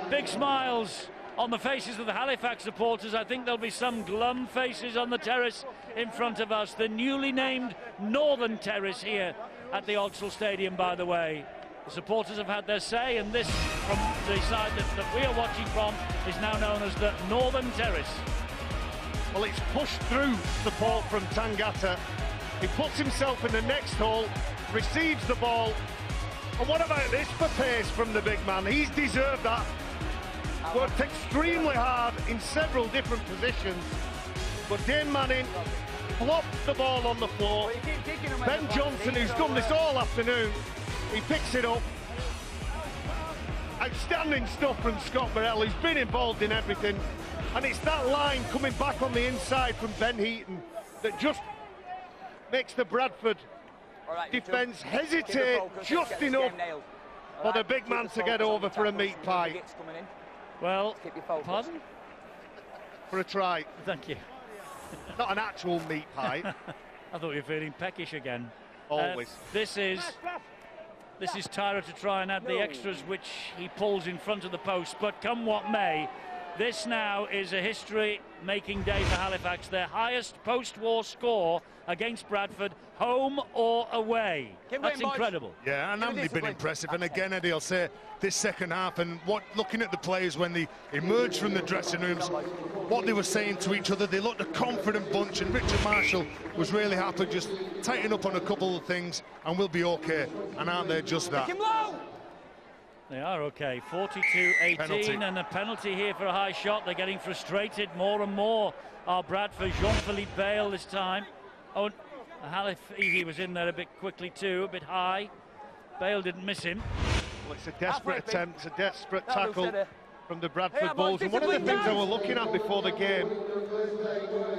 Big smiles on the faces of the Halifax supporters. I think there'll be some glum faces on the terrace in front of us. The newly named Northern Terrace here at the Odsal Stadium, by the way. The supporters have had their say, and this, from the side that we are watching from, is now known as the Northern Terrace. Well, it's pushed through support from Tangata. He puts himself in the next hole, receives the ball. And what about this for pace from the big man? He's deserved that. Worked extremely hard in several different positions, but Dane Manning flops the ball on the floor. Ben Johnson, who's done this all afternoon, he picks it up. Outstanding stuff from Scott Morel, who's been involved in everything, and it's that line coming back on the inside from Ben Heaton that just makes the Bradford defence hesitate just enough for the big man to get over for a meat pie. Well, pardon? For a try. Thank you. Not an actual meat pie. I thought you were feeling peckish again. Always. This is Tyra to try and add the extras, which he pulls in front of the post. But come what may, this now is a history-making day for Halifax. Their highest post-war score against Bradford, home or away. That's incredible. Yeah, and haven't they been impressive? And again, Eddie, I'll say this second half, and looking at the players when they emerged from the dressing rooms, what they were saying to each other, they looked a confident bunch, and Richard Marshall was really happy, just tighten up on a couple of things and we'll be okay. And aren't they just that? They are okay. 42-18 and a penalty here for a high shot. They're getting frustrated more and more. Bradford, Jean-Philippe Bale this time. Oh, Halifax was in there a bit quickly too, a bit high. Bale didn't miss him. Well, it's a desperate attempt, it's a desperate tackle from the Bradford Bulls. And one of the things I was looking at before the game,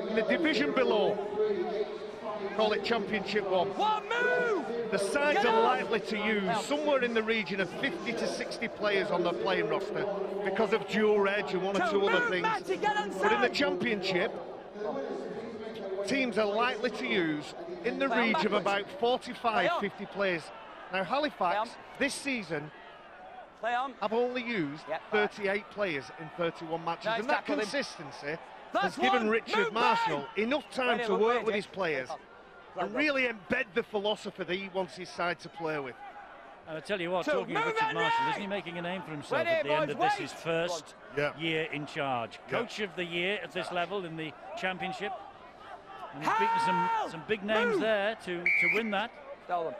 in the division below, call it Championship 1. The sides are likely to use somewhere in the region of 50 to 60 players on their playing roster because of dual edge and one or two other things. But in the Championship, teams are likely to use in the region of about 45, 50 players. Now Halifax, this season, have only used 38 players in 31 matches. And that consistency has given Richard Marshall enough time to work with his players and really embed the philosophy that he wants his side to play with. And I tell you what, talking of Richard Marshall, isn't he making a name for himself at the end of this, his first year in charge? Coach of the year at this level in the Championship. And he's beaten some big names there to win that. Stolen.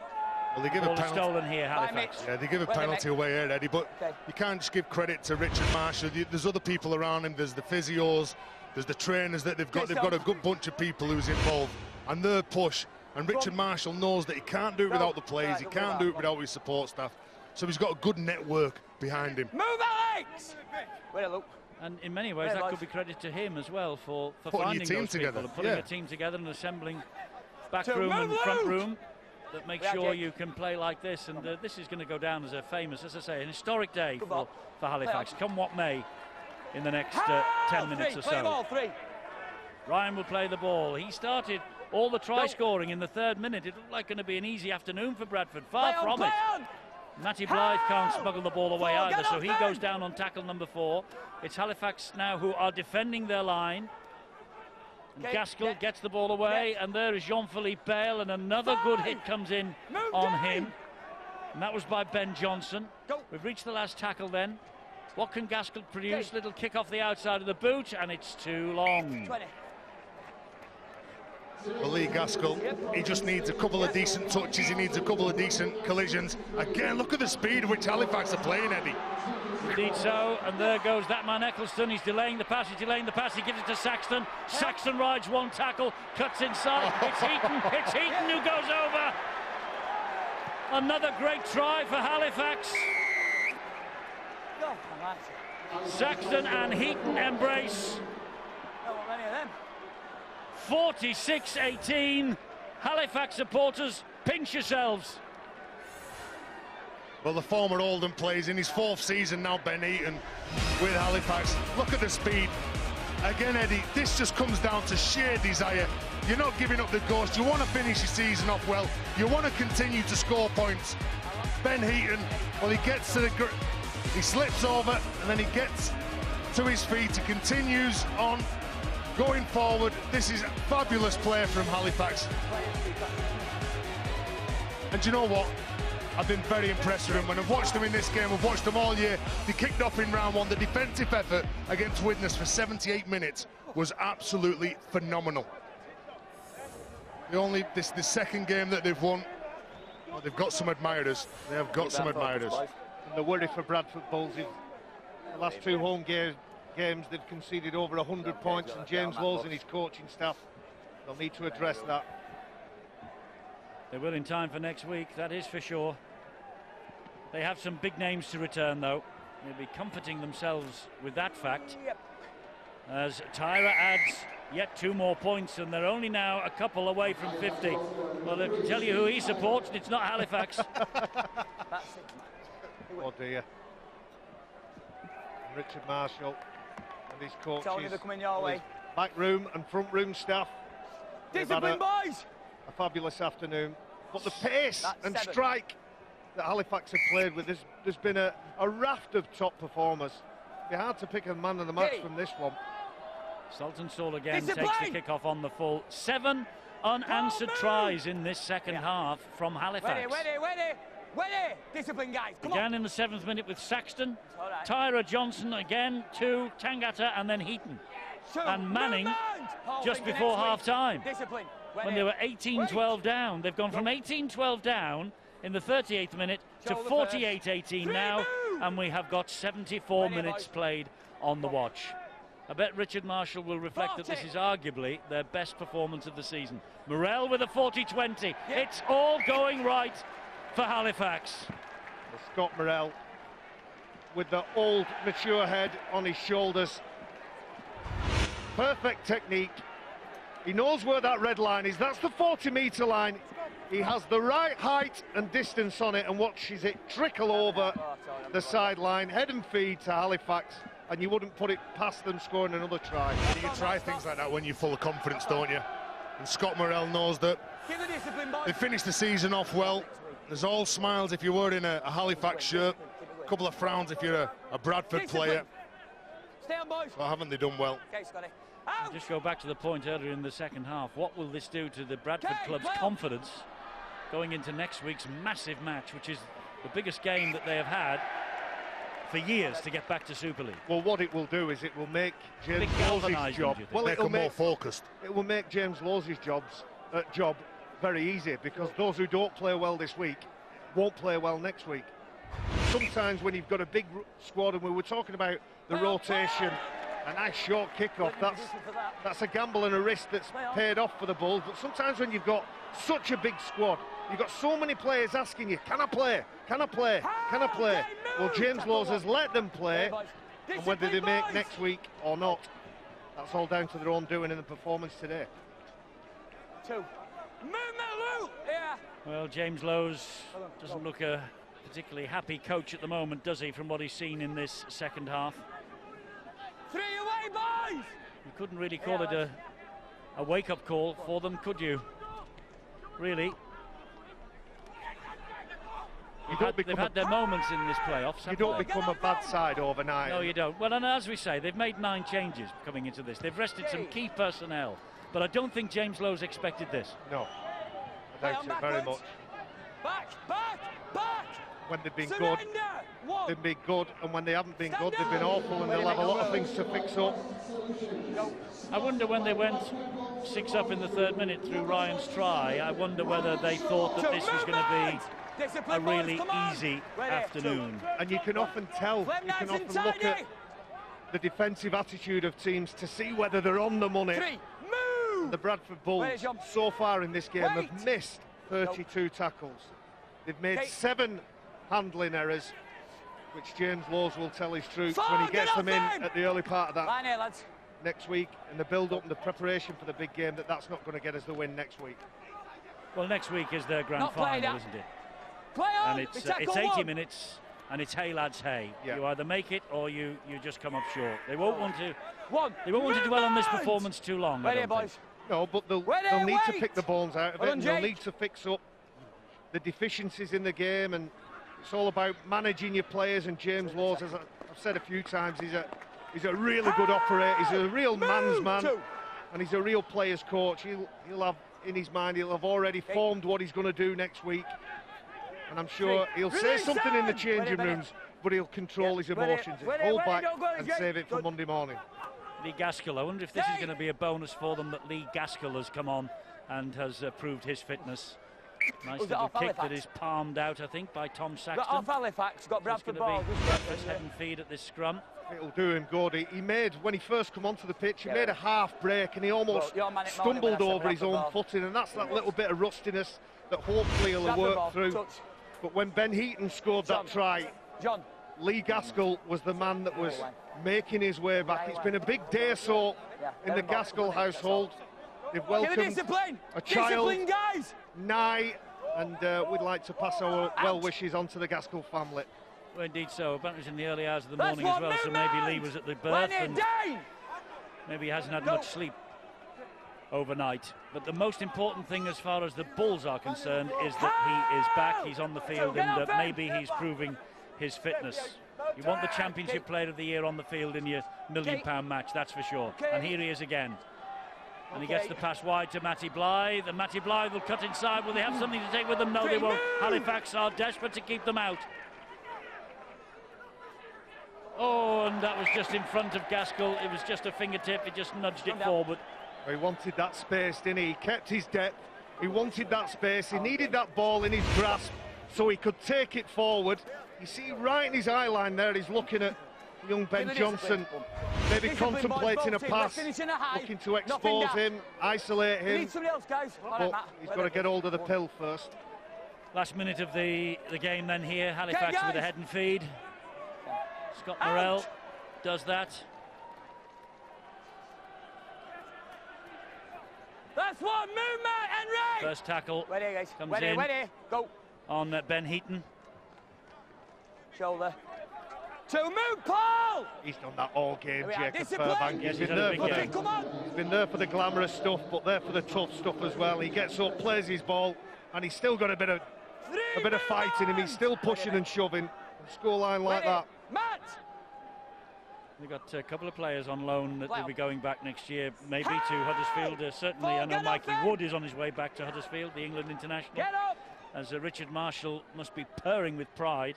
Well, they give a penalty. Stolen here, Halifax. Yeah, they give a penalty away here, Eddie, but you can't just give credit to Richard Marshall. There's other people around him. There's the physios, there's the trainers that they've got. They've got a good bunch of people who's involved, and their push. And Richard Marshall knows that he can't do it without the players. He can't do it without his support staff. So he's got a good network behind him. Move, Alex! And in many ways, that could be credit to him as well for finding team those together. people and putting a team together and assembling back room and front room that makes sure you can play like this. And this is going to go down as a famous, as I say, an historic day for Halifax, come what may, in the next 10 minutes or so. Ryan will play the ball. He started all the try scoring in the 3rd minute. It looked like going to be an easy afternoon for Bradford. Far from it. Matty Blythe can't smuggle the ball away either, so he goes down on tackle number 4. It's Halifax now who are defending their line. And Gaskell gets the ball away, and there is Jean-Philippe Bale, and another good hit comes in on him. And that was by Ben Johnson. We've reached the last tackle then. What can Gaskell produce? Little kick off the outside of the boot, and it's too long. Well, Lee Gaskell, he just needs a couple of decent touches, he needs a couple of decent collisions. Again, look at the speed at which Halifax are playing, Eddie. Indeed so, and there goes that man Eccleston. He's delaying the pass, he gives it to Saxton. Saxton rides one tackle, cuts inside. It's Heaton who goes over. Another great try for Halifax. Saxton and Heaton embrace. 46-18. Halifax supporters, pinch yourselves. Well, the former Oldham plays in his 4th season now, Ben Heaton, with Halifax. Look at the speed. Again, Eddie, this just comes down to sheer desire. You're not giving up the ghost. You want to finish your season off well. You want to continue to score points. Ben Heaton, well, he gets to the... He slips over, and then he gets to his feet. He continues on. Going forward, this is a fabulous play from Halifax. And you know what? I've been very impressed with them. When I've watched them in this game, I've watched them all year. They kicked off in round 1. The defensive effort against Widnes for 78 minutes was absolutely phenomenal. The second game that they've won, well, they've got some admirers. They have got some admirers. And the worry for Bradford Bulls is the last 2 home games they've conceded over 100 points, and James Walls and his coaching staff, they'll need to address that. They will in time for next week, that is for sure. They have some big names to return though. They'll be comforting themselves with that fact. As Tyra adds yet 2 more points, and they're only now a couple away from 50. Well, I can tell you who he supports, and it's not Halifax. Oh dear. Richard Marshall and his coaches, Tony, they're coming your way. back room and front room staff. Discipline, boys! A fabulous afternoon. But the pace and 7. strike that Halifax have played with, there's been a raft of top performers. It'd be hard to pick a man of the match from this one. Sultan Saul again takes the kick-off on the full. 7 unanswered tries in this second half from Halifax. Ready! Discipline, guys, come Began on. in the 7th minute with Saxton, Right. Tyra Johnson again, 2, Tangata, and then Heaton. 2, and Manning movement. just before half-time. Discipline. When they were 18-12 down. They've gone from 18-12 down in the 38th minute to 48-18 now, and we have got 74 minutes played on the watch. I bet Richard Marshall will reflect that this is arguably their best performance of the season. Morel with a 40-20. It's all going right for Halifax. Scott Morel with the old mature head on his shoulders. Perfect technique. He knows where that red line is. That's the 40-metre line. He has the right height and distance on it, and watches it trickle over the sideline, head and feet to Halifax, and you wouldn't put it past them scoring another try. You can try things like that when you're full of confidence, don't you? And Scott Morel knows that they finished the season off well. There's all smiles if you're wearing a Halifax shirt, a couple of frowns if you're a Bradford player. Stay on, boys. So haven't they done well? Okay, Scotty. Just go back to the point earlier in the second half. What will this do to the Bradford club's confidence going into next week's massive match, which is the biggest game that they have had for years to get back to Super League? Well, what it will do is it will make James Lawes' job. Well, it'll make more focused. It will make James Lawes' job very easy, because those who don't play well this week won't play well next week. Sometimes when you've got a big squad, and we were talking about the rotation, a nice short kick-off, that's a gamble and a risk that's paid off for the Bulls. But sometimes when you've got such a big squad, you've got so many players asking you, can I play? Can I play? Can I play? Well, James Lawes has let them play, and whether they make next week or not, that's all down to their own doing in the performance today. 2. Movement, yeah. Well, James Lawes doesn't look a particularly happy coach at the moment, does he, from what he's seen in this second half? 3 away, boys! You couldn't really call it a wake-up call for them, could you? Really? They've had their moments in this playoffs. You don't become a bad side overnight. No, you don't. Well, and as we say, they've made 9 changes coming into this. They've rested some key personnel, but I don't think James Lawes expected this. No, I doubt it very much. Back! When they've been good, they've been good, and when they haven't been good, they've been awful, and they'll have a lot of things to fix up. I wonder when they went 6 up in the 3rd minute through Ryan's try, I wonder whether they thought that this was going to be a really easy afternoon. And you can often tell, you can often look at the defensive attitude of teams to see whether they're on the money. The Bradford Bulls, so far in this game, have missed 32 tackles. They've made 7 handling errors, which James Lawes will tell his troops when he gets them in at the early part of that next week, and the build-up and the preparation for the big game, that's not going to get us the win next week. Well, next week is their grand final, isn't it? And it's 80 minutes, and it's hey lads, hey. Yeah. You either make it or you just come up short. They won't want to. They won't want to dwell on this performance too long. I don't think. No, but they'll need to pick the bones out of it, and they'll need to fix up the deficiencies in the game, and it's all about managing your players. And James Lawes, as I've said a few times, he's a really good operator. He's a real man's man, and he's a real players coach. He'll have in his mind, he'll have already formed what he's going to do next week, and I'm sure he'll say something in the changing rooms, but he'll control his emotions, hold back and save it for Monday morning. Lee Gaskell, I wonder if this is going to be a bonus for them that Lee Gaskell has come on and has proved his fitness. Nice little kick that is palmed out, I think, by Tom Saxton. Got off Halifax, got Bradford ball. Bradford's head and feet at this scrum. It'll do him good. He made, when he first come onto the pitch, he made a half break and he almost stumbled over his own footing, and that's that little bit of rustiness that hopefully he'll work through. But when Ben Heaton scored that try, Lee Gaskell was the man that was making his way back. It's been a big day or so in the Gaskell household. They've welcomed a child, guys. Nye, and we'd like to pass our well wishes on to the Gaskell family. Well, indeed so. But it was in the early hours of the morning as well, so maybe Lee was at the birth and maybe he hasn't had much sleep overnight. But the most important thing as far as the Bulls are concerned is that he is back, he's on the field, and maybe he's proving his fitness. You want the Championship Player of the Year on the field in your £1 million match, that's for sure. And here he is again. And he gets the pass wide to Matty Blythe, and Matty Blythe will cut inside. Will they have something to take with them? No, they won't. Halifax are desperate to keep them out. Oh, and that was just in front of Gaskell. It was just a fingertip, he just nudged it forward. He wanted that space, didn't he? He kept his depth, he wanted that space, he needed that ball in his grasp so he could take it forward. You see right in his eye line there, he's looking at young Ben Johnson, maybe contemplating a pass, looking to expose him, isolate him, but he's got to get hold of the pill first. Last minute of the game then here, Halifax with a head and feed. Scott Morrell does that. That's one movement, Henry! First tackle comes in go on Ben Heaton. Shoulder. To move, Paul! He's done that all game, Jacob Fairbank. Yes, he's been there for the glamorous stuff, but there for the tough stuff as well. He gets up, plays his ball, and he's still got a bit of fight in him. He's still pushing and shoving. A scoreline like that. Matt! We've got a couple of players on loan that will be going back next year, maybe to Huddersfield. Certainly, I know Mikey Wood is on his way back to Huddersfield, the England international. As Richard Marshall must be purring with pride.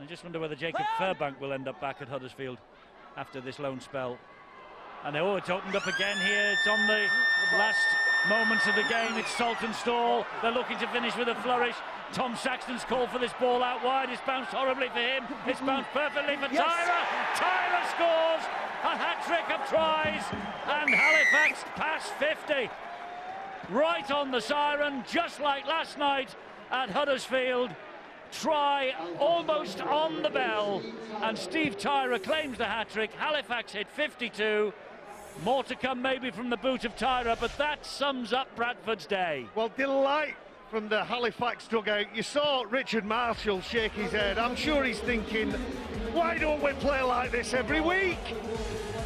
I just wonder whether Jacob Fairbank will end up back at Huddersfield after this loan spell. And it's opened up again here. It's on the last moments of the game. It's Saltonstall. They're looking to finish with a flourish. Tom Saxton's called for this ball out wide. It's bounced horribly for him. It's bounced perfectly for Tyra. Tyra scores a hat-trick of tries, and Halifax pass 50. Right on the siren, just like last night at Huddersfield. Try almost on the bell, and Steve Tyra claims the hat-trick. Halifax hit 52. More to come maybe from the boot of Tyra, but that sums up Bradford's day. Well, delight from the Halifax dugout. You saw Richard Marshall shake his head. I'm sure he's thinking, why don't we play like this every week?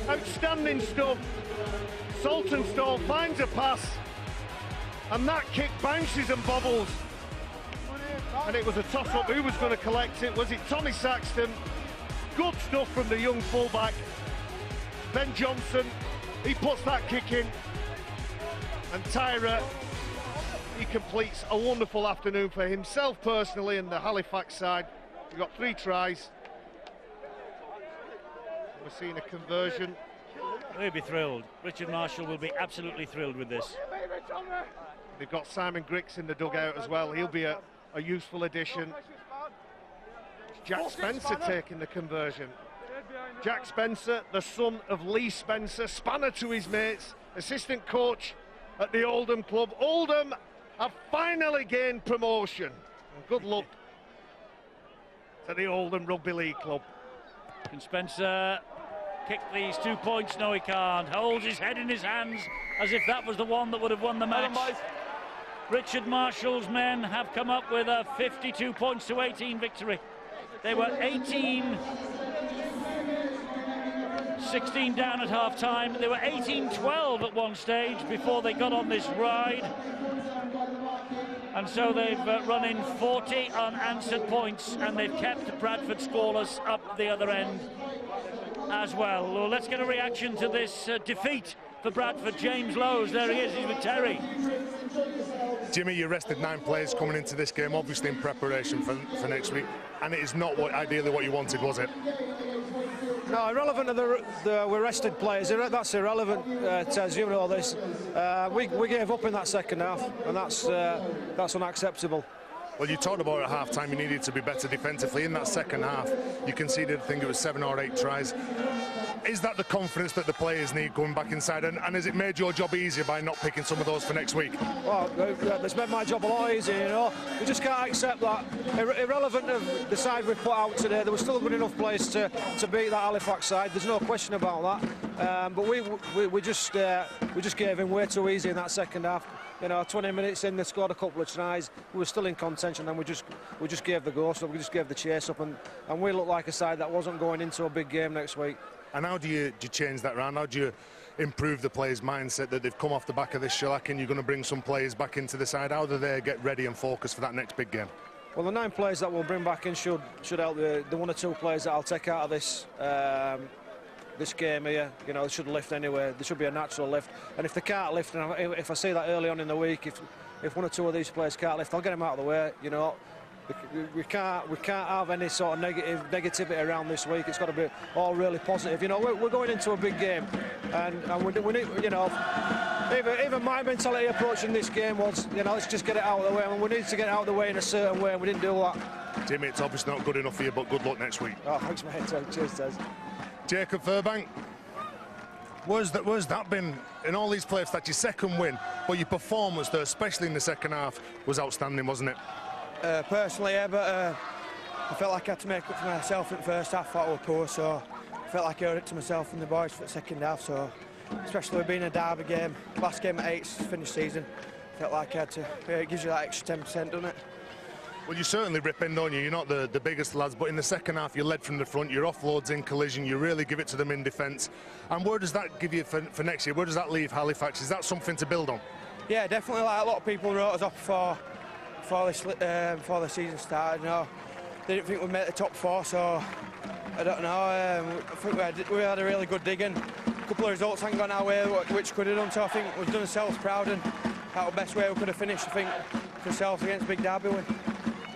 Outstanding stuff. Saltonstall finds a pass, and that kick bounces and bobbles. And it was a toss-up. Who was going to collect it? Was it Tommy Saxton? Good stuff from the young fullback. Ben Johnson, he puts that kick in. And Tyra, he completes a wonderful afternoon for himself personally and the Halifax side. He got 3 tries. We're seeing a conversion. They'll be thrilled. Richard Marshall will be absolutely thrilled with this. They've got Simon Griggs in the dugout as well. He'll be a useful addition. Jack Spencer taking the conversion. Jack Spencer, the son of Lee Spencer, spanner to his mates, assistant coach at the Oldham club. Oldham have finally gained promotion. And good luck to the Oldham Rugby League club. Can Spencer kick these 2 points? No, he can't. Holds his head in his hands as if that was the one that would have won the match. Richard Marshall's men have come up with a 52 points to 18 victory. They were 16 down at half-time. They were 18-12 at one stage before they got on this ride. And so they've run in 40 unanswered points, and they've kept Bradford scoreless up the other end as well. Well, let's get a reaction to this defeat for Bradford. James Lowes, there he is, he's with Terry. Jimmy, you rested 9 players coming into this game, obviously in preparation for next week, and it is not ideally what you wanted, was it? No, irrelevant to the rested players. That's irrelevant, Tez, you know this. We gave up in that second half, and that's unacceptable. Well, you talked about at half-time you needed to be better defensively. In that second half, you conceded, I think it was 7 or 8 tries. Is that the confidence that the players need going back inside, and has it made your job easier by not picking some of those for next week? Well, it's made my job a lot easier, you know. We just can't accept that. Irrelevant of the side we put out today, there were still good enough players to beat that Halifax side. There's no question about that. But we just gave in way too easy in that second half. You know, 20 minutes in, they scored a couple of tries. We were still in contention, and we just gave the ghost up. We just gave the chase up, and we looked like a side that wasn't going into a big game next week. And how do you change that round? How do you improve the players' mindset that they've come off the back of this shellac and you're going to bring some players back into the side? How do they get ready and focused for that next big game? Well, the 9 players that we'll bring back in should help the 1 or 2 players that I'll take out of this this game here. You know, they should lift anyway. There should be a natural lift. And if they can't lift, and if I see that early on in the week, if 1 or 2 of these players can't lift, I'll get them out of the way. You know. We can't have any sort of negativity around this week. It's got to be all really positive. You know, we're going into a big game, and we need, you know, even my mentality approaching this game was, you know, let's just get it out of the way. And we need to get it out of the way in a certain way, and we didn't do that. Tim, it's obviously not good enough for you, but good luck next week. Oh, thanks, mate. Cheers, Tez. Jacob Furbank, where's that been in all these playoffs? That's your second win, but your performance there, especially in the second half, was outstanding, wasn't it? Personally, yeah, but I felt like I had to make up for myself in the first half. I thought I was poor, so I felt like I owed it to myself and the boys for the second half. So, especially with being a derby game, last game at 8 finished season, felt like I had to. It gives you that extra 10%, doesn't it? Well, you certainly rip in, don't you? You're not the biggest lads, but in the second half, you led from the front, your offloads in collision, you really give it to them in defence. And where does that give you for next year? Where does that leave Halifax? Is that something to build on? Yeah, definitely. Like a lot of people wrote us off before the season started. You know, they didn't think we'd make the top 4, so I don't know. I think we had a really good dig in. A couple of results haven't gone our way, which could have done, so I think we've done ourselves proud, and that was the best way we could have finished, I think, for ourselves against Big Derby win.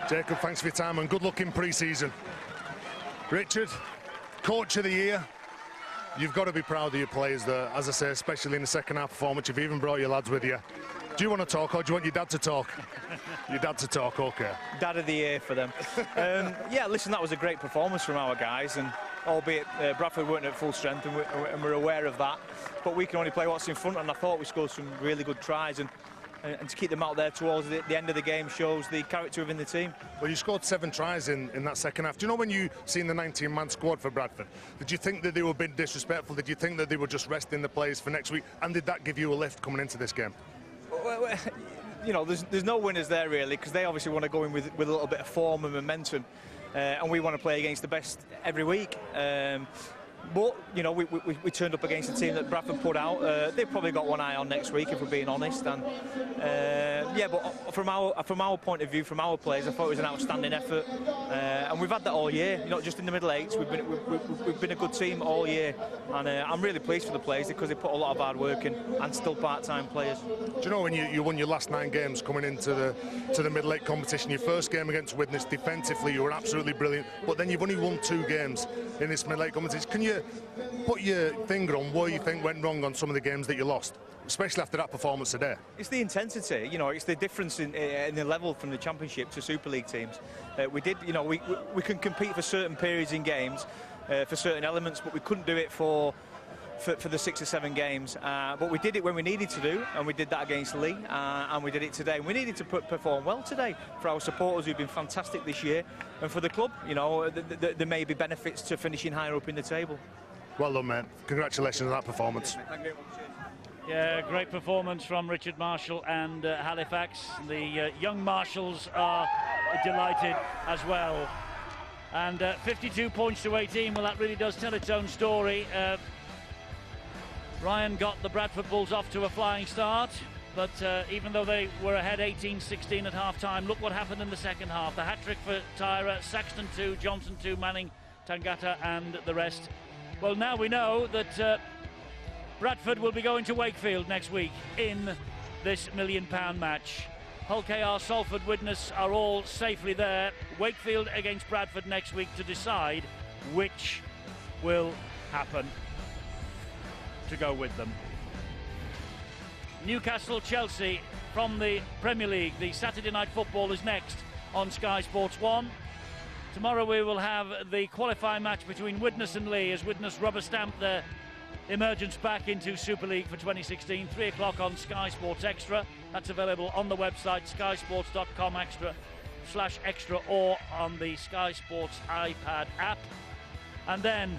Jacob, thanks for your time and good luck in pre-season. Richard, Coach of the Year. You've got to be proud of your players there, as I say, especially in the second half performance. You've even brought your lads with you. Do you want to talk, or do you want your dad to talk? Your dad to talk, OK. Dad of the year for them. Yeah, listen, that was a great performance from our guys, and albeit Bradford weren't at full strength, and we're aware of that. But we can only play what's in front, and I thought we scored some really good tries, and to keep them out there towards the end of the game shows the character within the team. Well, you scored 7 tries in that second half. Do you know when you seen the 19-man squad for Bradford, did you think that they were being disrespectful? Did you think that they were just resting the players for next week? And did that give you a lift coming into this game? Well, you know, there's no winners there really, because they obviously want to go in with a little bit of form and momentum, and we want to play against the best every week. But you know, we turned up against a team that Bradford put out. They've probably got one eye on next week, if we're being honest. And yeah, but from our point of view, from our players, I thought it was an outstanding effort, and we've had that all year. You know, just in the middle eights, we've been a good team all year, and I'm really pleased for the players because they put a lot of hard work in, and still part-time players. Do you know when you won your last 9 games coming into the middle eight competition? Your first game against Widnes, defensively you were absolutely brilliant, but then you've only won 2 games in this middle eight competition. Can you put your finger on where you think went wrong on some of the games that you lost, especially after that performance today? It's the intensity, you know, it's the difference in the level from the Championship to Super League teams. We can compete for certain periods in games, for certain elements, but we couldn't do it for the 6 or 7 games. But we did it when we needed to do, and we did that against Lee, and we did it today. And we needed to perform well today for our supporters who've been fantastic this year, and for the club. You know, there may be benefits to finishing higher up in the table. Well done, mate. Congratulations on that performance. Thank you very much. Yeah, great performance from Richard Marshall and Halifax. The young Marshalls are delighted as well. And 52 points to 18, well, that really does tell its own story. Ryan got the Bradford Bulls off to a flying start, but even though they were ahead 18-16 at half-time, look what happened in the second half. The hat-trick for Tyra, Saxton 2, Johnson 2, Manning, Tangata and the rest. Well, now we know that Bradford will be going to Wakefield next week in this £1 million match. Hull KR, Salford, Widnes are all safely there. Wakefield against Bradford next week to decide which will happen to go with them. Newcastle, Chelsea from the Premier League. The Saturday night football is next on Sky Sports 1. Tomorrow we will have the qualifying match between Widnes and Lee as Widnes rubber stamp their emergence back into Super League for 2016. 3 o'clock on Sky Sports Extra. That's available on the website skysports.com/extra or on the Sky Sports iPad app. And then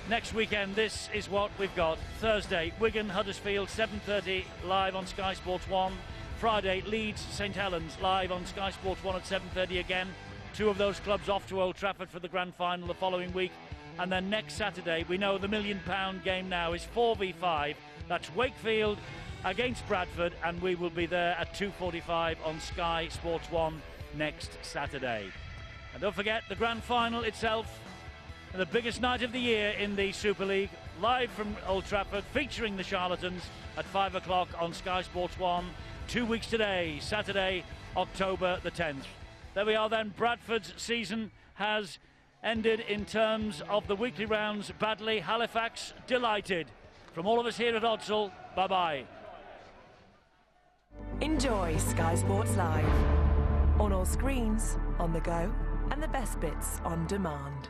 next weekend, this is what we've got. Thursday, Wigan, Huddersfield, 7:30 live on Sky Sports 1. Friday, Leeds, St Helens live on Sky Sports 1 at 7:30 again. 2 of those clubs off to Old Trafford for the grand final the following week. And then next Saturday, we know the £1 million game now is 4v5. That's Wakefield against Bradford, and we will be there at 2:45 on Sky Sports 1 next Saturday. And don't forget the grand final itself, the biggest night of the year in the Super League, live from Old Trafford, featuring the Charlatans at 5 o'clock on Sky Sports 1, 2 weeks today, Saturday, October the 10th. There we are then. Bradford's season has ended in terms of the weekly rounds badly. Halifax delighted. From all of us here at Odsal, bye-bye. Enjoy Sky Sports Live on all screens, on the go, and the best bits on demand.